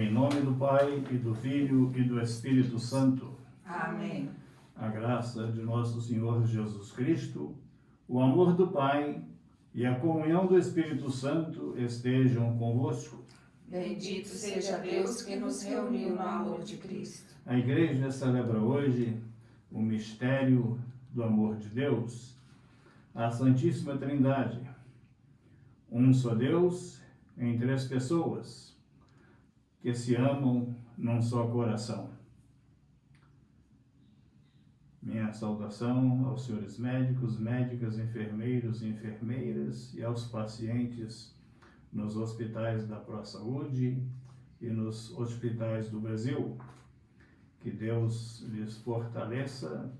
Em nome do Pai, e do Filho, e do Espírito Santo. Amém. A graça de nosso Senhor Jesus Cristo, o amor do Pai e a comunhão do Espírito Santo estejam convosco. Bendito seja Deus que nos reuniu no amor de Cristo. A Igreja celebra hoje o mistério do amor de Deus, a Santíssima Trindade. Um só Deus em três pessoas, que se amam num só coração. Minha saudação aos senhores médicos, médicas, enfermeiros e enfermeiras e aos pacientes nos hospitais da ProSaúde e nos hospitais do Brasil. Que Deus lhes fortaleça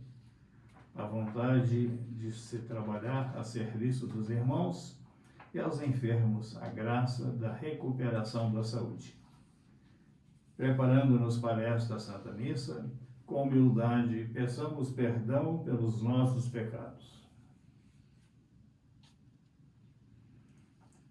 a vontade de se trabalhar a serviço dos irmãos e aos enfermos a graça da recuperação da saúde. Preparando-nos para esta Santa Missa, com humildade, peçamos perdão pelos nossos pecados.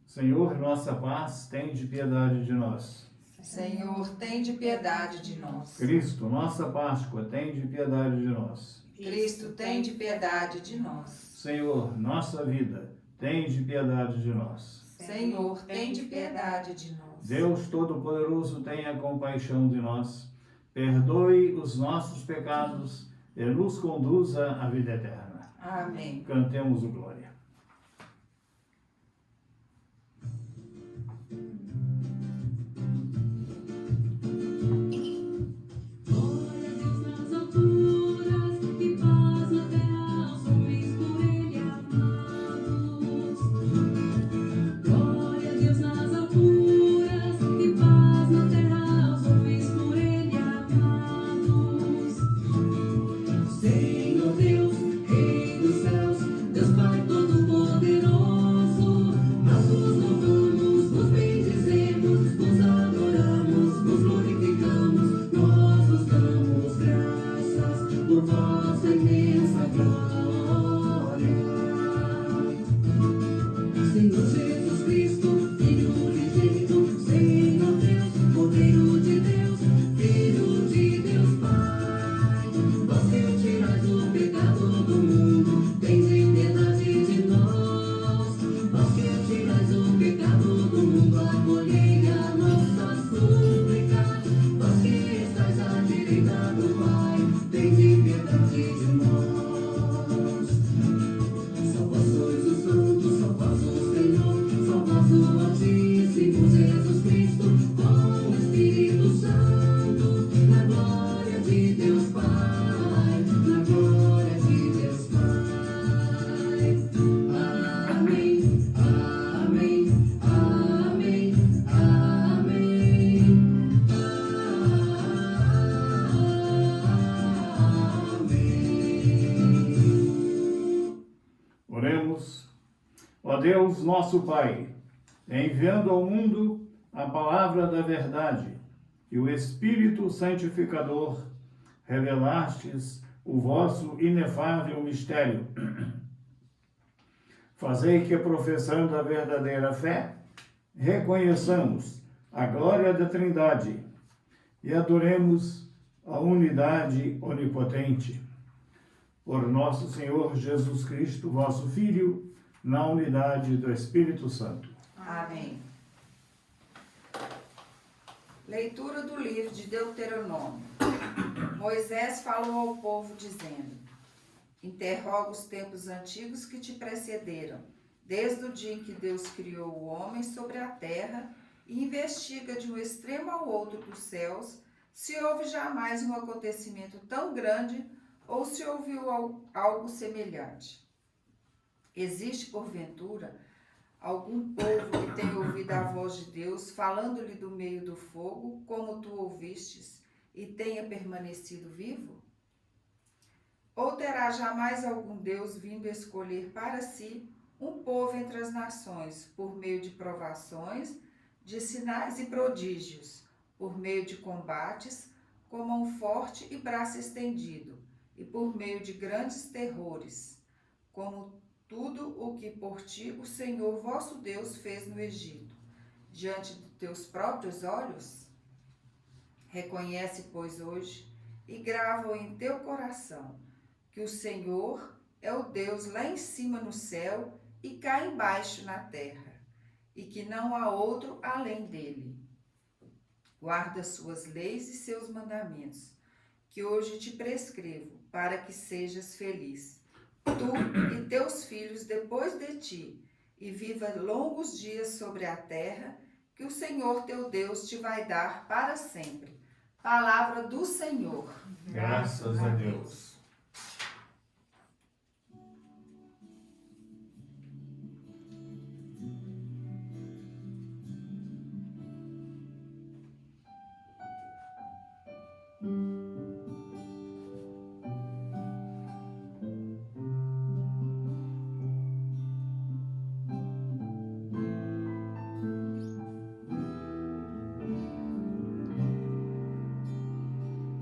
Senhor, nossa paz, tende piedade de nós. Senhor, tende piedade de nós. Cristo, nossa Páscoa, tende piedade de nós. Cristo, tende piedade de nós. Senhor, nossa vida, tende piedade de nós. Senhor, tende piedade de nós. Deus Todo-Poderoso, tenha compaixão de nós, perdoe os nossos pecados e nos conduza à vida eterna. Amém. Cantemos o Glória. Senhor Deus, Rei dos céus, Deus Pai Todo-Poderoso, nós vos louvamos, vos bendizemos, vos adoramos, vos glorificamos, nós vos damos graças por vossa imensa glória. Senhor Jesus Cristo, Filho unigênito, Senhor Deus, Cordeiro de Deus, Filho de Deus Pai, vós que tirais o pecado do mundo, tende piedade de nós. Vós que tirais o pecado do mundo, acolhei a nossa súplica. Vós que estais à direita do Pai, tende piedade de nós. Só vós sois o Santo, só vós o Senhor, só vós o Altíssimo Jesus Cristo, com o Espírito Santo, na glória de Deus Pai, na glória de Deus Pai. Amém, amém, amém, amém, amém. Oremos. Ó Deus, nosso Pai, enviando ao mundo a palavra da verdade e o Espírito Santificador, revelastes o vosso inefável mistério. Fazei que, professando a verdadeira fé, reconheçamos a glória da Trindade e adoremos a unidade onipotente. Por nosso Senhor Jesus Cristo, vosso Filho, na unidade do Espírito Santo. Amém. Leitura do livro de Deuteronômio. Moisés falou ao povo dizendo: interroga os tempos antigos que te precederam, desde o dia em que Deus criou o homem sobre a terra, e investiga de um extremo ao outro dos céus se houve jamais um acontecimento tão grande ou se ouviu algo semelhante. Existe, porventura, algum povo que tenha ouvido a voz de Deus falando-lhe do meio do fogo, como tu ouvistes, e tenha permanecido vivo? Ou terá jamais algum Deus vindo escolher para si um povo entre as nações, por meio de provações, de sinais e prodígios, por meio de combates, com mão forte e braço estendido, e por meio de grandes terrores, como tudo o que por ti o Senhor vosso Deus fez no Egito, diante de teus próprios olhos? Reconhece, pois, hoje e grava-o em teu coração, que o Senhor é o Deus lá em cima no céu e cá embaixo na terra, e que não há outro além dele. Guarda suas leis e seus mandamentos, que hoje te prescrevo, para que sejas feliz, tu e teus filhos depois de ti, e viva longos dias sobre a terra, que o Senhor teu Deus te vai dar para sempre. Palavra do Senhor. Graças a Deus.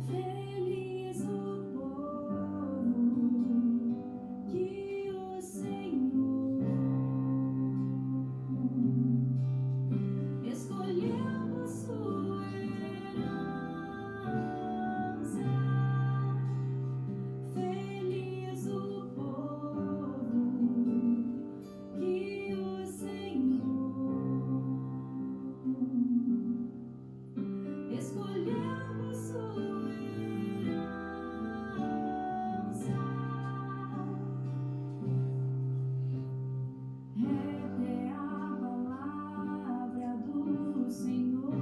Feliz o povo que o Senhor escolheu por sua herança. Feliz o povo que o Senhor escolheu por sua herança. Esta é a palavra do Senhor,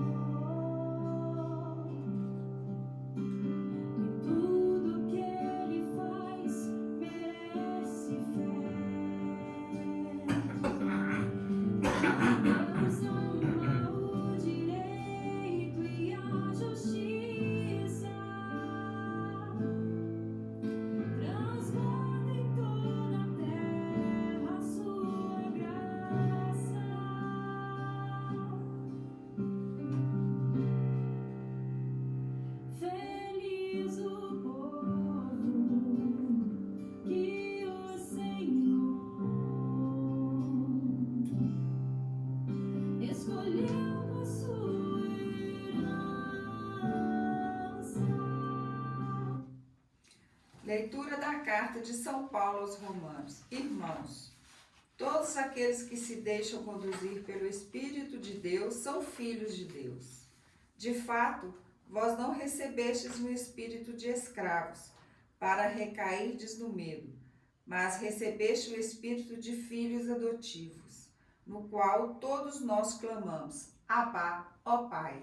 e tudo que Ele faz merece fé. Deus ama o direito e a justiça, transborda em toda a terra a sua graça. Feliz o povo que o Senhor escolheu por sua herança. Leitura da carta de São Paulo aos Romanos. Irmãos, todos aqueles que se deixam conduzir pelo Espírito de Deus são filhos de Deus. De fato, vós não recebestes um espírito de escravos, para recairdes no medo, mas recebeste o espírito de filhos adotivos, no qual todos nós clamamos, Abá, ó Pai.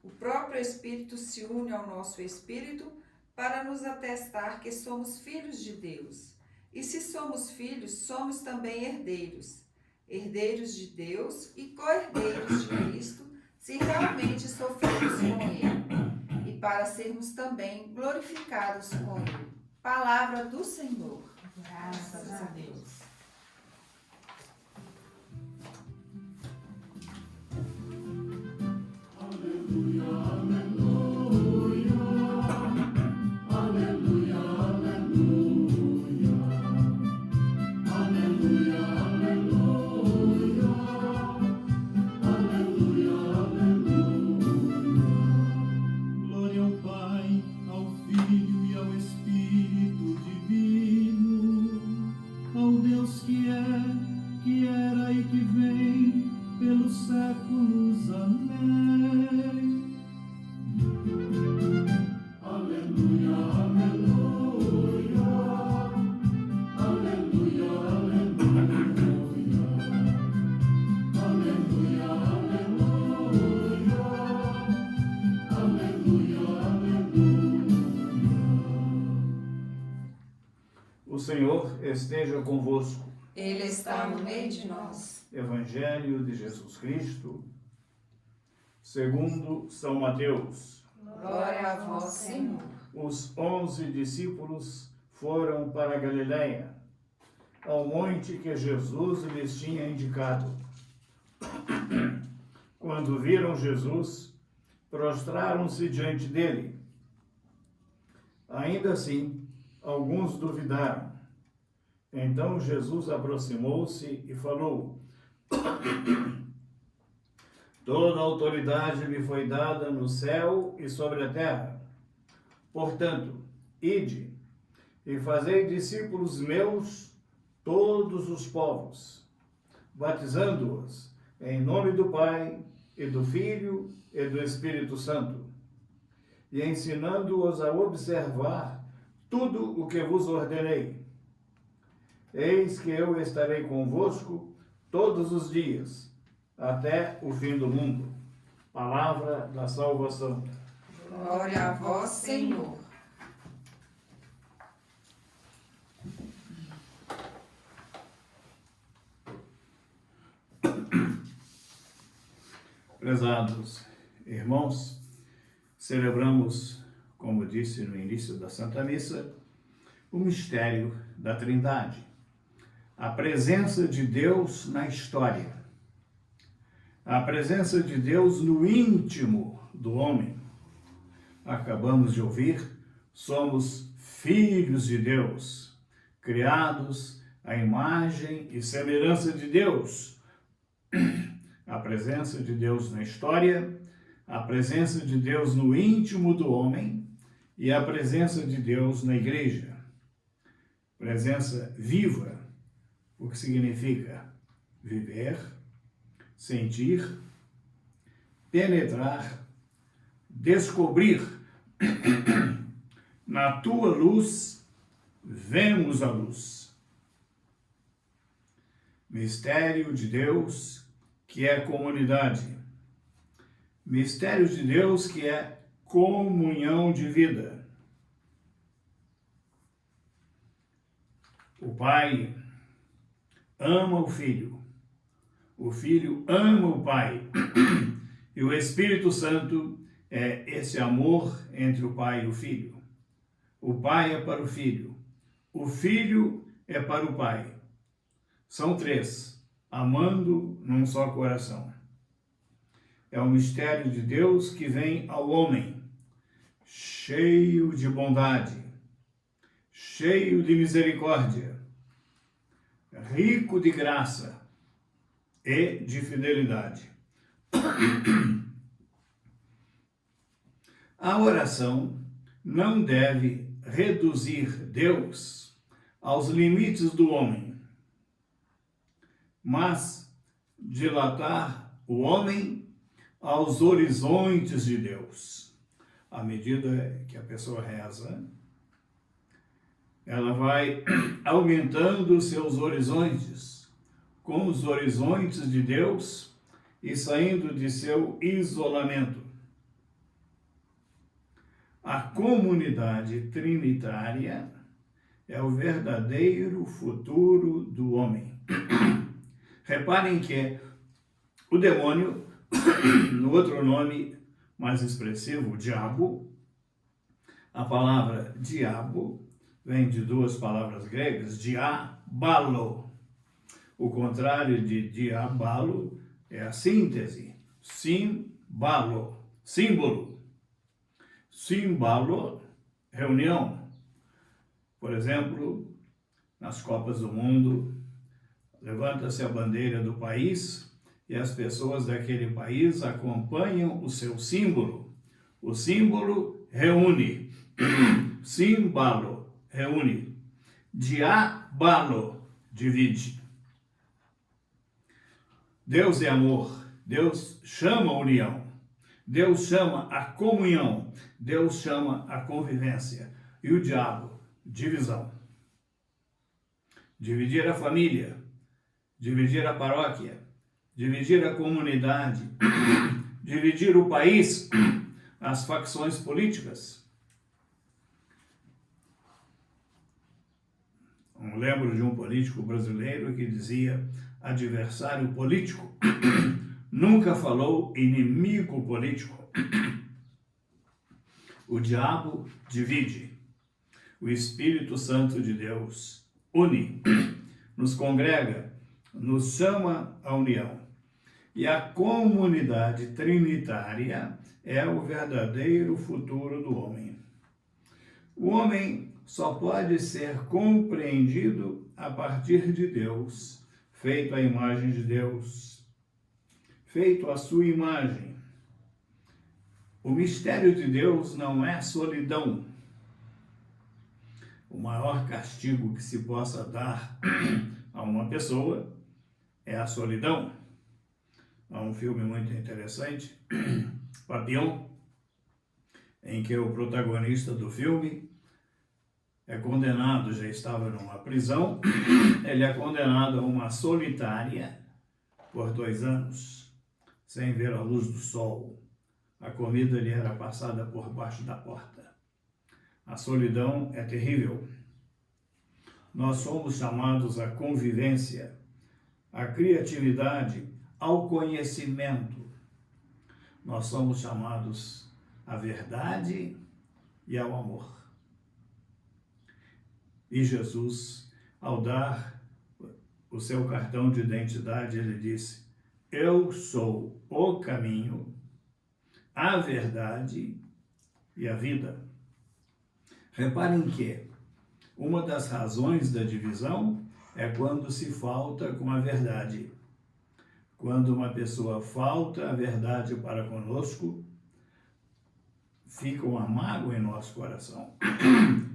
O próprio Espírito se une ao nosso espírito para nos atestar que somos filhos de Deus. E se somos filhos, somos também herdeiros, herdeiros de Deus e co-herdeiros de Cristo, se realmente sofremos com Ele, e para sermos também glorificados com Ele. Palavra do Senhor. Graças a Deus. Glória ao Pai, ao Filho e ao Espírito Divino, ao Deus que é, que era e que vem, pelos séculos. Amém. Aleluia, aleluia, aleluia, aleluia, aleluia, aleluia, aleluia, aleluia. O Senhor esteja convosco. Ele está no meio de nós. Evangelho de Jesus Cristo, segundo São Mateus. Glória a vós, Senhor. Os 11 discípulos foram para a Galiléia, ao monte que Jesus lhes tinha indicado. Quando viram Jesus, prostraram-se diante dele. Ainda assim, alguns duvidaram. Então Jesus aproximou-se e falou: Toda autoridade me foi dada no céu e sobre a terra. Portanto, ide e fazei discípulos meus todos os povos, batizando-os em nome do Pai e do Filho e do Espírito Santo, e ensinando-os a observar tudo o que vos ordenei. Eis que eu estarei convosco todos os dias, até o fim do mundo. Palavra da salvação. Glória a vós, Senhor. Prezados irmãos, celebramos, como disse no início da Santa Missa, o mistério da Trindade, a presença de Deus na história, a presença de Deus no íntimo do homem. Acabamos de ouvir, somos filhos de Deus, criados à imagem e semelhança de Deus. A presença de Deus na história, a presença de Deus no íntimo do homem e a presença de Deus na igreja. Presença viva, o que significa viver, sentir, penetrar, descobrir. Na tua luz, vemos a luz. Mistério de Deus, que é comunidade. Mistério de Deus, que é comunhão de vida. O Pai ama o Filho ama o Pai, e o Espírito Santo é esse amor entre o Pai e o Filho. O Pai é para o Filho é para o Pai. São três, amando num só coração. É o mistério de Deus que vem ao homem, cheio de bondade, cheio de misericórdia, rico de graça e de fidelidade. A oração não deve reduzir Deus aos limites do homem, mas dilatar o homem aos horizontes de Deus. À medida que a pessoa reza, ela vai aumentando seus horizontes com os horizontes de Deus e saindo de seu isolamento. A comunidade trinitária é o verdadeiro futuro do homem. Reparem que o demônio, no outro nome mais expressivo, o diabo, a palavra diabo vem de duas palavras gregas, diabalo. O contrário de diabalo é a síntese, simbalo, símbolo. Simbalo, reunião. Por exemplo, nas Copas do Mundo, levanta-se a bandeira do país e as pessoas daquele país acompanham o seu símbolo. O símbolo reúne. Simbalo, reúne. Diabalo, divide. Deus é amor. Deus chama a união. Deus chama a comunhão. Deus chama a convivência. E o diabo, divisão. Dividir a família, dividir a paróquia, dividir a comunidade, dividir o país, as facções políticas. Eu lembro de um político brasileiro que dizia adversário político, nunca falou inimigo político. O diabo divide. O Espírito Santo de Deus une, nos congrega, nos chama à união. E a comunidade trinitária é o verdadeiro futuro do homem. O homem só pode ser compreendido a partir de Deus, feito à imagem de Deus, feito à sua imagem. O mistério de Deus não é solidão. O maior castigo que se possa dar a uma pessoa é a solidão. Há um filme muito interessante, Papillon, em que o protagonista do filme é condenado, já estava numa prisão, ele é condenado a uma solitária por 2 anos, sem ver a luz do sol. A comida lhe era passada por baixo da porta. A solidão é terrível. Nós somos chamados à convivência, à criatividade, ao conhecimento. Nós somos chamados à verdade e ao amor. E Jesus, ao dar o seu cartão de identidade, ele disse: eu sou o caminho, a verdade e a vida. Reparem que uma das razões da divisão é quando se falta com a verdade. Quando uma pessoa falta a verdade para conosco, fica uma mágoa em nosso coração,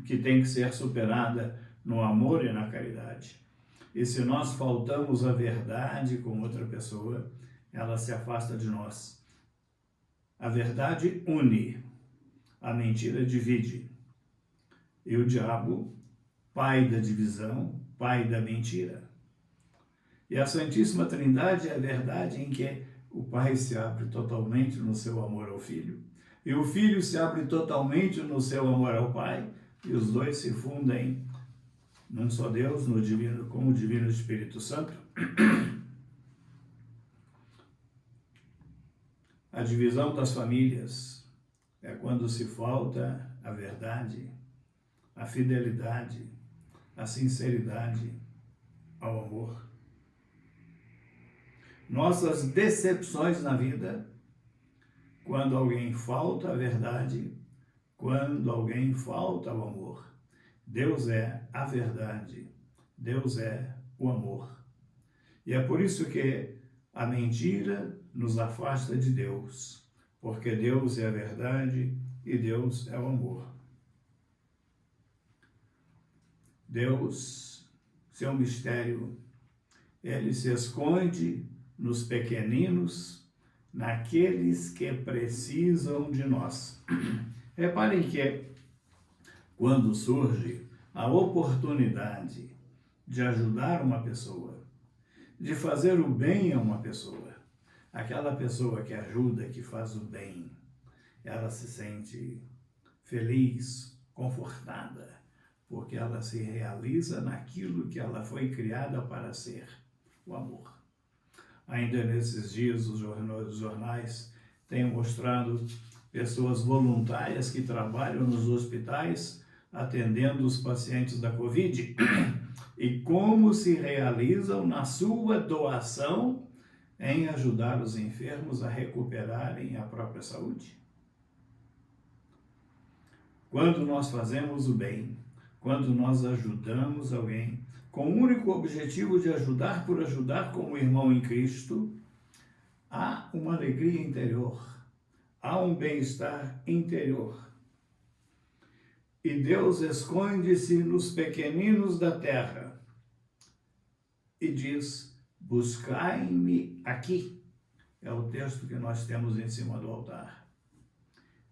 que tem que ser superada no amor e na caridade. E se nós faltamos a verdade com outra pessoa, ela se afasta de nós. A verdade une, a mentira divide. E o diabo, pai da divisão, pai da mentira. E a Santíssima Trindade é a verdade em que o Pai se abre totalmente no seu amor ao Filho. E o Filho se abre totalmente no seu amor ao Pai. E os dois se fundem num só Deus, no divino, com o Divino Espírito Santo. A divisão das famílias é quando se falta a verdade, a fidelidade, a sinceridade ao amor. Nossas decepções na vida, quando alguém falta a verdade, quando alguém falta ao amor. Deus é a verdade, Deus é o amor. E é por isso que a mentira nos afasta de Deus, porque Deus é a verdade e Deus é o amor. Deus, seu mistério, ele se esconde nos pequeninos, naqueles que precisam de nós. Reparem que quando surge a oportunidade de ajudar uma pessoa, de fazer o bem a uma pessoa, aquela pessoa que ajuda, que faz o bem, ela se sente feliz, confortada, porque ela se realiza naquilo que ela foi criada para ser, o amor. Ainda nesses dias, os jornais têm mostrado pessoas voluntárias que trabalham nos hospitais atendendo os pacientes da Covid e como se realizam na sua doação em ajudar os enfermos a recuperarem a própria saúde. Quando nós fazemos o bem, quando nós ajudamos alguém, com o único objetivo de ajudar por ajudar como irmão em Cristo, há uma alegria interior, há um bem-estar interior. E Deus esconde-se nos pequeninos da terra e diz: buscai-me aqui. É o texto que nós temos em cima do altar.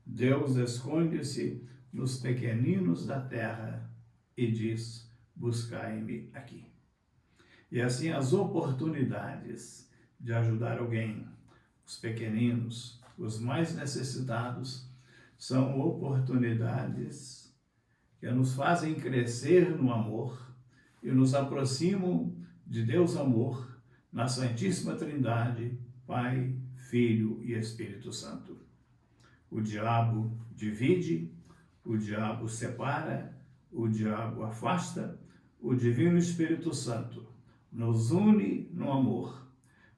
Deus esconde-se nos pequeninos da terra e diz: buscai-me aqui. E assim as oportunidades de ajudar alguém, os pequeninos, os mais necessitados, são oportunidades que nos fazem crescer no amor e nos aproximam de Deus amor, na Santíssima Trindade, Pai, Filho e Espírito Santo. O diabo divide, o diabo separa, o diabo afasta, o Divino Espírito Santo nos une no amor,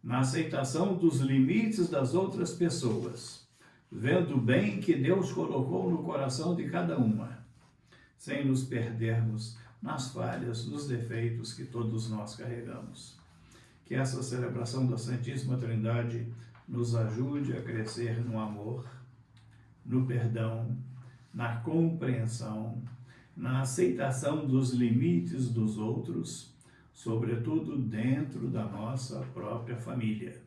na aceitação dos limites das outras pessoas, vendo o bem que Deus colocou no coração de cada uma, sem nos perdermos nas falhas, nos defeitos que todos nós carregamos. Que essa celebração da Santíssima Trindade nos ajude a crescer no amor, no perdão, na compreensão, na aceitação dos limites dos outros, sobretudo dentro da nossa própria família.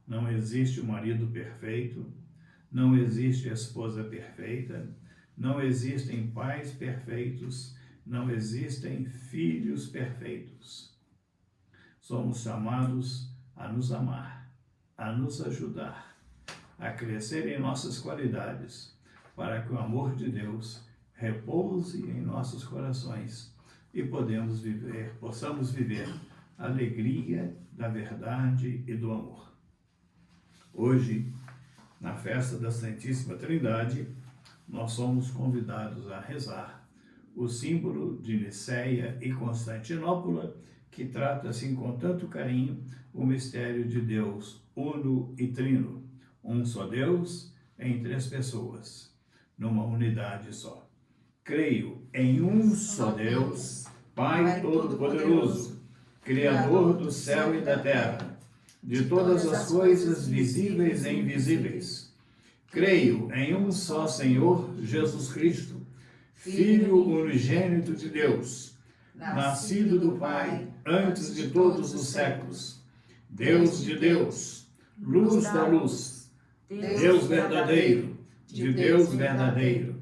Não existe um marido perfeito, não existe esposa perfeita, não existem pais perfeitos, não existem filhos perfeitos. Somos chamados a nos amar, a nos ajudar, a crescer em nossas qualidades, para que o amor de Deus repouse em nossos corações e possamos viver a alegria da verdade e do amor. Hoje, na festa da Santíssima Trindade, nós somos convidados a rezar o símbolo de Niceia e Constantinopla, que trata assim com tanto carinho o mistério de Deus uno e trino, um só Deus em três pessoas, numa unidade só. Creio em um só Deus, Pai Todo-Poderoso, Criador do céu e da terra, de todas as coisas visíveis e invisíveis. Creio em um só Senhor, Jesus Cristo, Filho unigênito de Deus, nascido do Pai antes de todos os séculos, Deus de Deus, luz da luz, Deus verdadeiro, de Deus verdadeiro,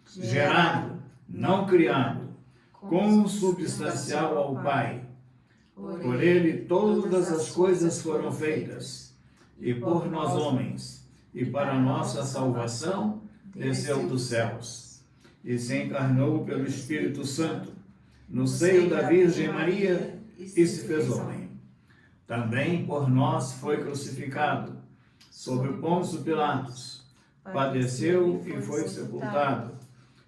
gerado, não criado, consubstancial ao Pai. Por ele todas as coisas foram feitas, e por nós homens, e para nossa salvação, desceu dos céus, e se encarnou pelo Espírito Santo, no seio da Virgem Maria, e se fez homem. Também por nós foi crucificado, sob Pôncio Pilatos, padeceu e foi sepultado,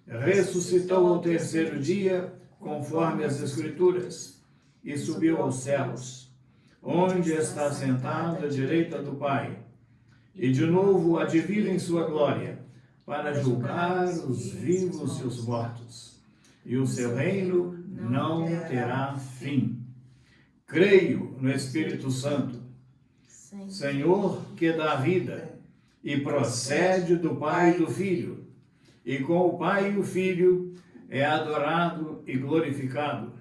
ressuscitou ao terceiro dia, conforme as Escrituras, e subiu aos céus, onde está sentado à direita do Pai, e de novo há de vir em sua glória, para julgar os vivos e os mortos, e o seu reino não terá fim. Creio no Espírito Santo, Senhor que dá vida, e procede do Pai e do Filho, e com o Pai e o Filho é adorado e glorificado.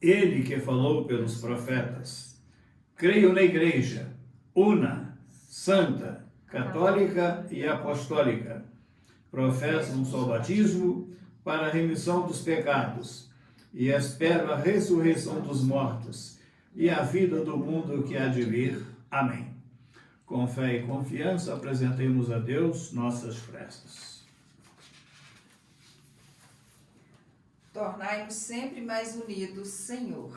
Ele que falou pelos profetas. Creio na Igreja, una, santa, católica e apostólica. Professo um só batismo para a remissão dos pecados e espero a ressurreição dos mortos e a vida do mundo que há de vir. Amém. Com fé e confiança apresentemos a Deus nossas preces. Tornai-nos sempre mais unidos, Senhor.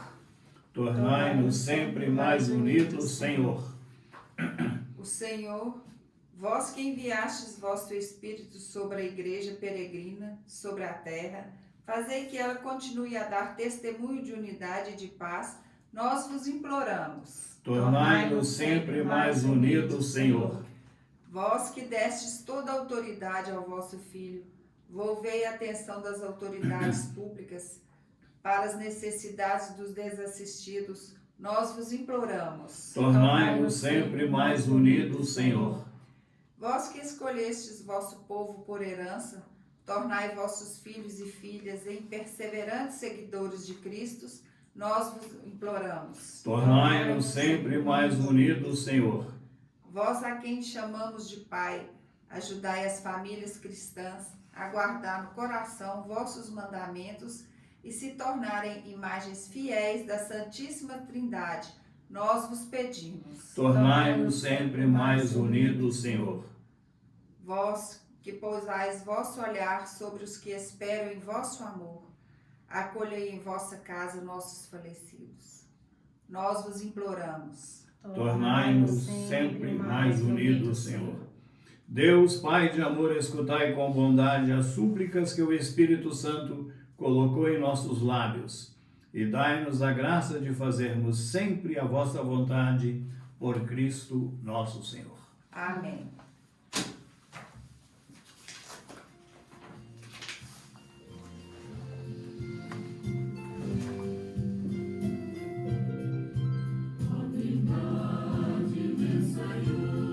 Tornai-nos sempre mais unidos, Senhor. O Senhor, vós que enviastes vosso Espírito sobre a igreja peregrina, sobre a terra, fazei que ela continue a dar testemunho de unidade e de paz, nós vos imploramos. Tornai-nos sempre mais unidos, Senhor. Vós que destes toda a autoridade ao vosso Filho, volvei a atenção das autoridades públicas para as necessidades dos desassistidos, nós vos imploramos. Tornai-nos sempre mais unidos, Senhor. Vós que escolhestes vosso povo por herança, tornai vossos filhos e filhas em perseverantes seguidores de Cristo, nós vos imploramos. Tornai-nos sempre mais unidos, Senhor. Vós a quem chamamos de Pai, ajudai as famílias cristãs a guardar no coração vossos mandamentos e se tornarem imagens fiéis da Santíssima Trindade, nós vos pedimos. Tornai-nos sempre mais unidos, Senhor. Vós que pousais vosso olhar sobre os que esperam em vosso amor, acolhei em vossa casa nossos falecidos. Nós vos imploramos. Tornai-nos sempre mais unidos, Senhor. Deus, Pai de amor, escutai com bondade as súplicas que o Espírito Santo colocou em nossos lábios e dai-nos a graça de fazermos sempre a vossa vontade por Cristo nosso Senhor. Amém. A trindade imensa e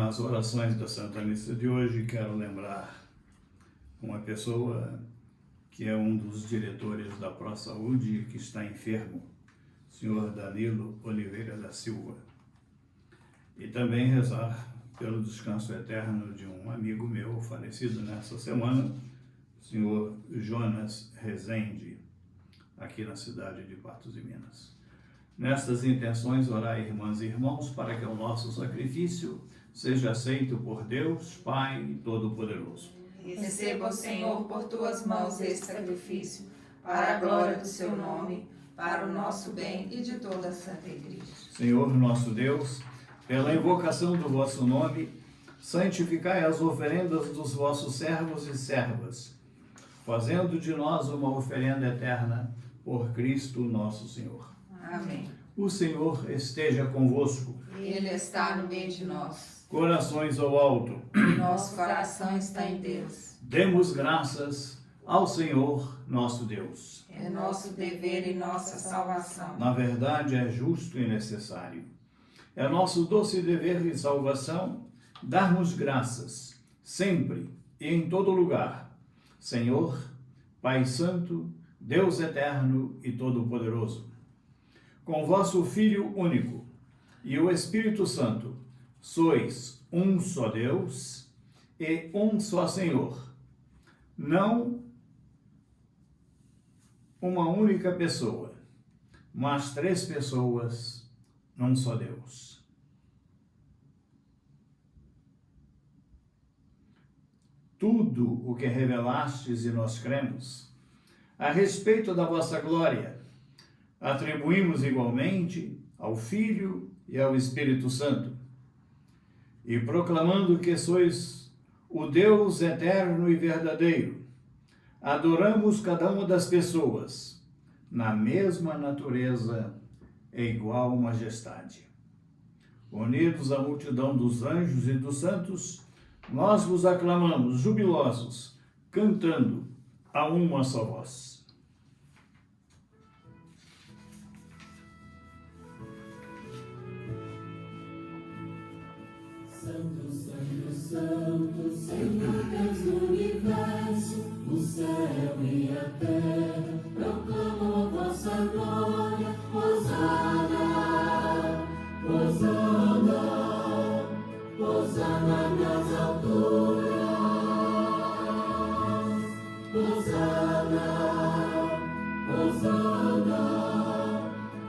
Nas orações da Santa Missa de hoje, quero lembrar uma pessoa que é um dos diretores da ProSaúde que está enfermo, o senhor Danilo Oliveira da Silva. E também rezar pelo descanso eterno de um amigo meu falecido nessa semana, o senhor Jonas Rezende, aqui na cidade de Patos de Minas. Nestas intenções, orai, irmãs e irmãos, para que o nosso sacrifício seja aceito por Deus, Pai Todo-Poderoso. Receba, Senhor, por tuas mãos este sacrifício, para a glória do seu nome, para o nosso bem e de toda a Santa Igreja. Senhor nosso Deus, pela invocação do vosso nome, santificai as oferendas dos vossos servos e servas, fazendo de nós uma oferenda eterna por Cristo nosso Senhor. Amém. O Senhor esteja convosco. Ele está no meio de nós. Corações ao alto. Nosso coração está em Deus. Demos graças ao Senhor nosso Deus. É nosso dever e nossa salvação. Na verdade, é justo e necessário. É nosso doce dever e salvação darmos graças, sempre e em todo lugar. Senhor, Pai Santo, Deus eterno e todo-poderoso, com vosso Filho único e o Espírito Santo, sois um só Deus e um só Senhor, não uma única pessoa, mas três pessoas num só Deus. Tudo o que revelastes e nós cremos, a respeito da vossa glória, atribuímos igualmente ao Filho e ao Espírito Santo, e proclamando que sois o Deus eterno e verdadeiro, adoramos cada uma das pessoas na mesma natureza e igual majestade. Unidos à multidão dos anjos e dos santos, nós vos aclamamos jubilosos, cantando a uma só voz. Santo, Santo, Santo, Senhor Deus do universo, o céu e a terra proclamam a vossa glória. Hosana, Hosana, Hosana nas alturas. Hosana, Hosana,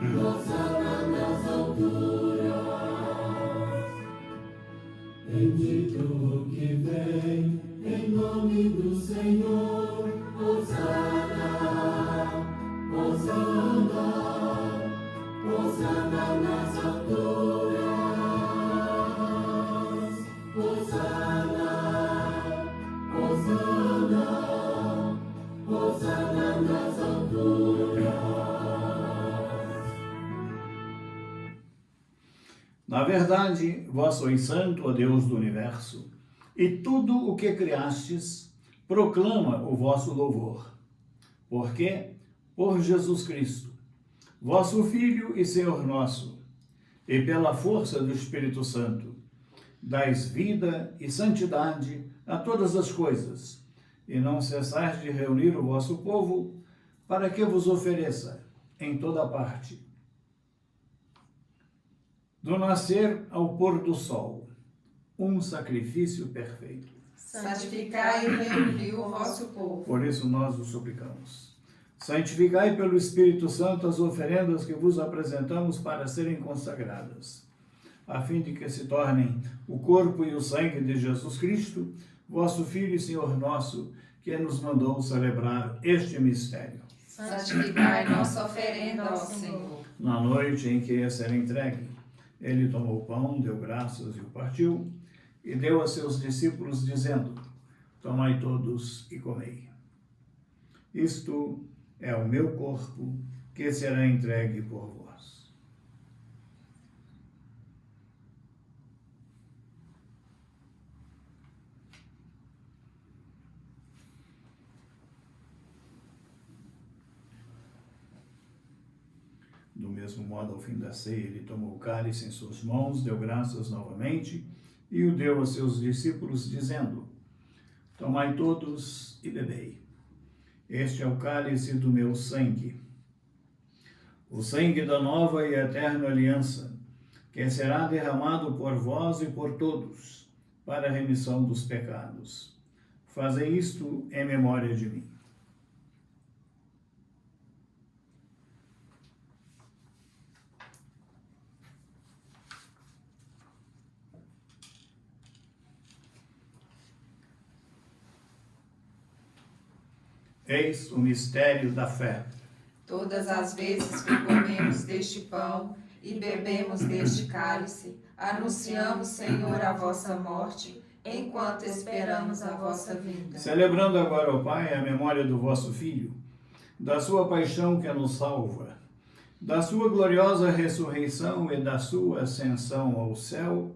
Hosana nas alturas. Bendito o que vem, em nome do Senhor. Hosana, Hosana, Hosana nas alturas. Hosana, Hosana, Hosana nas alturas. Na verdade, vós sois santo, ó Deus do universo, e tudo o que criastes proclama o vosso louvor. Porque, por Jesus Cristo, vosso Filho e Senhor nosso, e pela força do Espírito Santo, dais vida e santidade a todas as coisas, e não cessais de reunir o vosso povo, para que vos ofereça em toda parte, do nascer ao pôr do sol, um sacrifício perfeito. Santificai e reuni o vosso povo. Por isso nós os suplicamos. Santificai pelo Espírito Santo as oferendas que vos apresentamos para serem consagradas, a fim de que se tornem o corpo e o sangue de Jesus Cristo, vosso Filho e Senhor nosso, que nos mandou celebrar este mistério. Santificai nossa oferenda ao Senhor. Na noite em que ia ser entregue, ele tomou o pão, deu graças e o partiu, e deu a seus discípulos, dizendo: tomai todos e comei. Isto é o meu corpo, que será entregue por vós. Do mesmo modo, ao fim da ceia, ele tomou o cálice em suas mãos, deu graças novamente, e o deu a seus discípulos, dizendo: Tomai todos e bebei. Este é o cálice do meu sangue, o sangue da nova e eterna aliança, que será derramado por vós e por todos, para a remissão dos pecados. Fazei isto em memória de mim. Eis o mistério da fé. Todas as vezes que comemos deste pão e bebemos deste cálice, anunciamos, Senhor, a vossa morte, enquanto esperamos a vossa vinda. Celebrando agora, ó Pai, a memória do vosso Filho, da sua paixão que nos salva, da sua gloriosa ressurreição e da sua ascensão ao céu,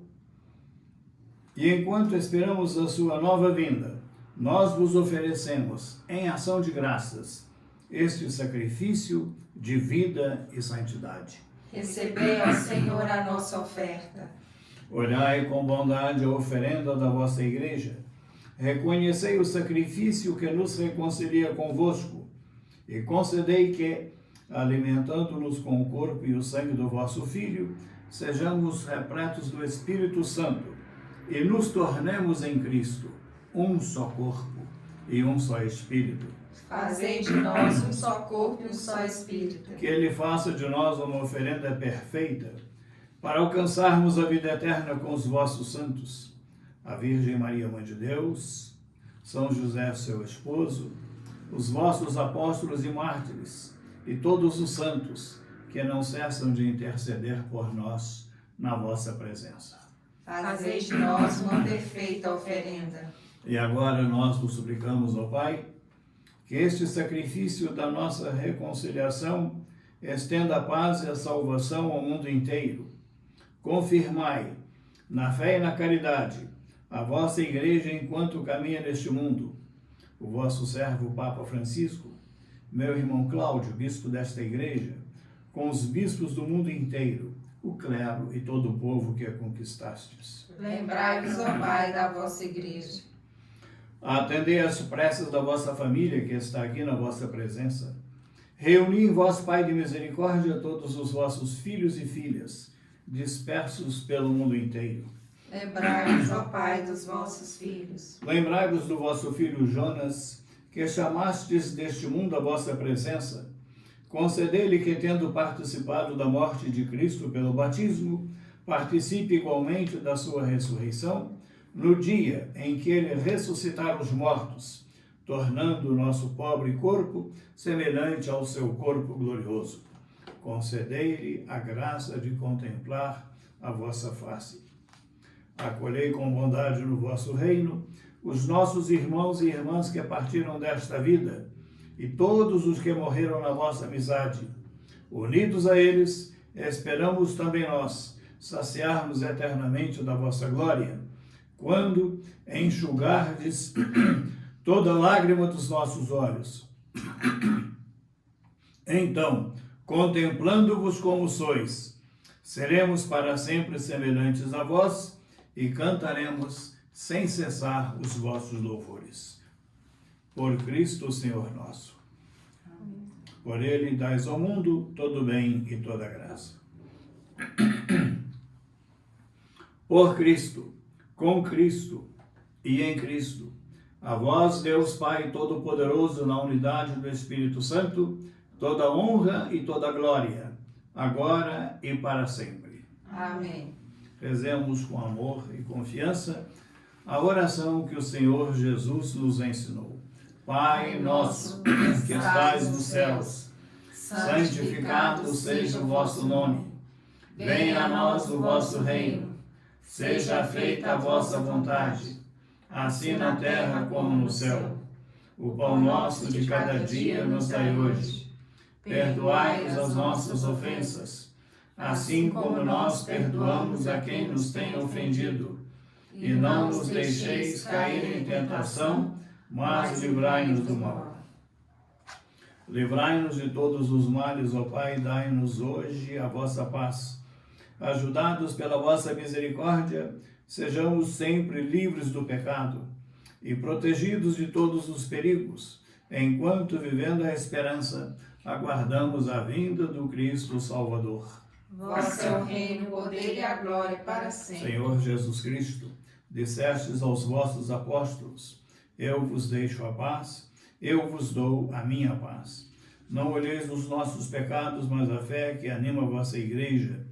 e enquanto esperamos a sua nova vinda, nós vos oferecemos, em ação de graças, este sacrifício de vida e santidade. Recebei, ó Senhor, a nossa oferta. Olhai com bondade a oferenda da vossa Igreja. Reconhecei o sacrifício que nos reconcilia convosco e concedei que, alimentando-nos com o corpo e o sangue do vosso Filho, sejamos repletos do Espírito Santo e nos tornemos em Cristo um só corpo e um só Espírito. Fazei de nós um só corpo e um só Espírito. Que Ele faça de nós uma oferenda perfeita, para alcançarmos a vida eterna com os vossos santos, a Virgem Maria, Mãe de Deus, São José, seu esposo, os vossos apóstolos e mártires, e todos os santos que não cessam de interceder por nós na vossa presença. Fazei de nós uma perfeita oferenda. E agora nós vos suplicamos, ó Pai, que este sacrifício da nossa reconciliação estenda a paz e a salvação ao mundo inteiro. Confirmai, na fé e na caridade, a vossa Igreja enquanto caminha neste mundo. O vosso servo Papa Francisco, meu irmão Cláudio, bispo desta Igreja, com os bispos do mundo inteiro, o clero e todo o povo que a conquistastes. Lembrai-vos, ó Pai, da vossa Igreja. Atendei as preces da vossa família que está aqui na vossa presença. Reuni em vós, Pai de misericórdia, todos os vossos filhos e filhas, dispersos pelo mundo inteiro. Lembrai-vos, ó Pai, dos vossos filhos. Lembrai-vos do vosso filho Jonas, que chamastes deste mundo à vossa presença. Concedei-lhe que, tendo participado da morte de Cristo pelo batismo, participe igualmente da sua ressurreição, no dia em que ele ressuscitar os mortos, tornando o nosso pobre corpo semelhante ao seu corpo glorioso. Concedei-lhe a graça de contemplar a vossa face. Acolhei com bondade no vosso reino os nossos irmãos e irmãs que partiram desta vida e todos os que morreram na vossa amizade. Unidos a eles, esperamos também nós saciarmos eternamente da vossa glória, quando enxugardes toda lágrima dos nossos olhos. Então, contemplando-vos como sois, seremos para sempre semelhantes a vós e cantaremos sem cessar os vossos louvores. Por Cristo, Senhor nosso. Por Ele dais ao mundo todo o bem e toda a graça. Por Cristo, com Cristo e em Cristo, a vós, Deus Pai Todo-Poderoso, na unidade do Espírito Santo, toda honra e toda glória, agora e para sempre. Amém. Rezemos com amor e confiança a oração que o Senhor Jesus nos ensinou. Pai nosso, que estais nos céus, santificado seja o vosso nome. Venha a nós o vosso reino. Seja feita a vossa vontade, assim na terra como no céu. O pão nosso de cada dia nos dai hoje. Perdoai-nos as nossas ofensas, assim como nós perdoamos a quem nos tem ofendido. E não nos deixeis cair em tentação, mas livrai-nos do mal. Livrai-nos de todos os males, ó Pai, dai-nos hoje a vossa paz. ajudados pela vossa misericórdia, sejamos sempre livres do pecado e protegidos de todos os perigos, enquanto, vivendo a esperança, aguardamos a vinda do Cristo Salvador. Vosso é o reino, o poder e a glória para sempre. Senhor Jesus Cristo, dissestes aos vossos apóstolos: eu vos deixo a paz, eu vos dou a minha paz. Não olheis os nossos pecados, mas a fé que anima a vossa igreja.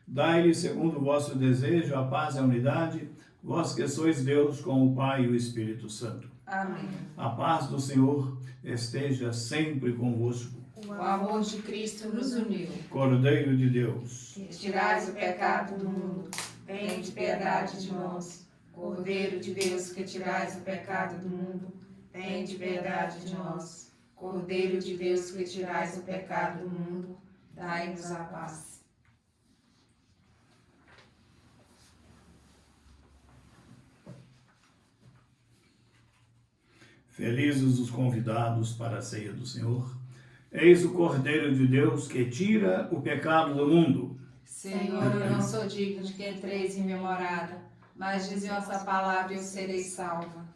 Dai-lhe, segundo o vosso desejo, a paz e a unidade, vós que sois Deus com o Pai e o Espírito Santo. Amém. A paz do Senhor esteja sempre convosco. O amor de Cristo nos uniu. Cordeiro de Deus, Que tirais o pecado do mundo, tende piedade de nós. Cordeiro de Deus, que tirais o pecado do mundo, tende piedade de nós. Cordeiro de Deus, que tirais o pecado do mundo, dai-nos a paz. felizes os convidados para a ceia do Senhor. Eis o Cordeiro de Deus que tira o pecado do mundo. Senhor, eu não sou digno de que entreis em minha morada, mas dize vossa palavra e eu serei salva.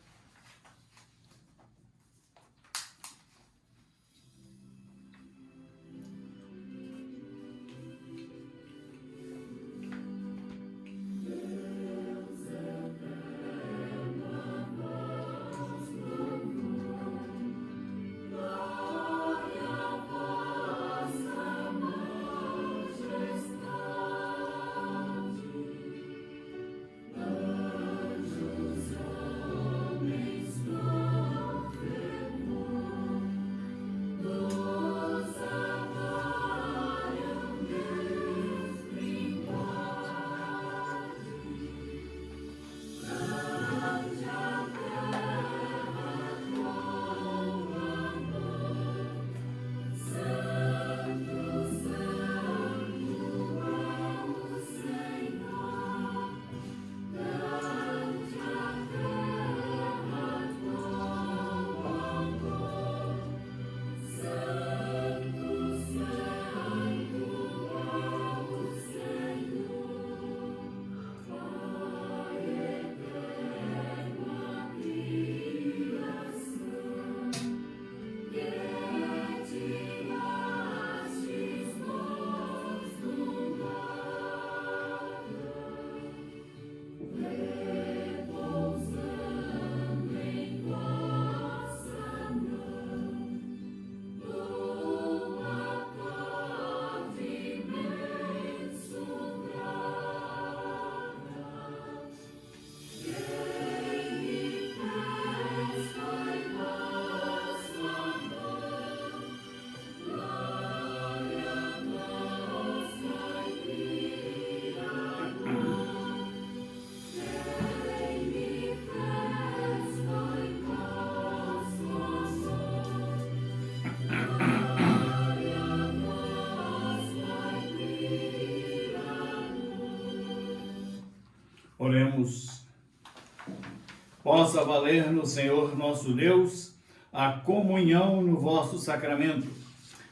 Oremos. Possa valer-nos, Senhor nosso Deus, a comunhão no vosso sacramento,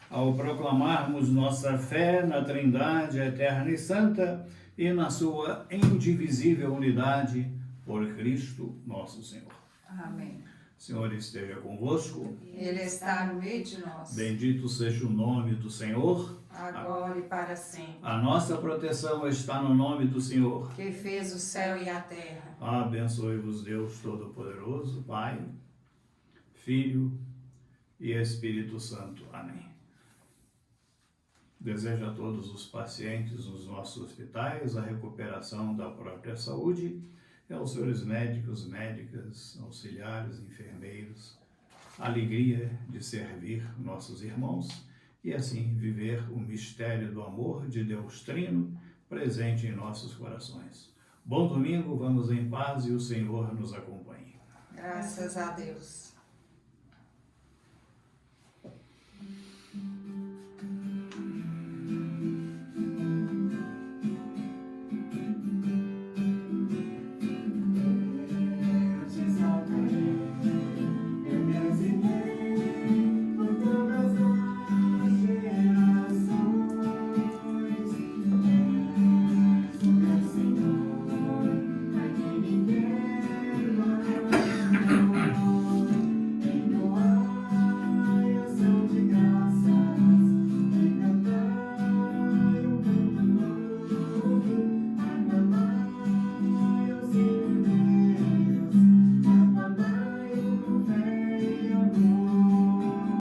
ao proclamarmos nossa fé na Trindade eterna e santa e na sua indivisível unidade, por Cristo nosso Senhor. Amém. Senhor esteja convosco. Ele está no meio de nós, Bendito seja o nome do Senhor. agora e para sempre. A nossa proteção está no nome do Senhor. Que fez o céu e a terra. Abençoe-vos Deus Todo-Poderoso, Pai, Filho e Espírito Santo. Amém. Desejo a todos os pacientes nos nossos hospitais a recuperação da própria saúde e aos senhores médicos, médicas, auxiliares, enfermeiros, a alegria de servir nossos irmãos e assim viver o mistério do amor de Deus Trino presente em nossos corações. Bom domingo, vamos em paz e o Senhor nos acompanhe. Graças a Deus.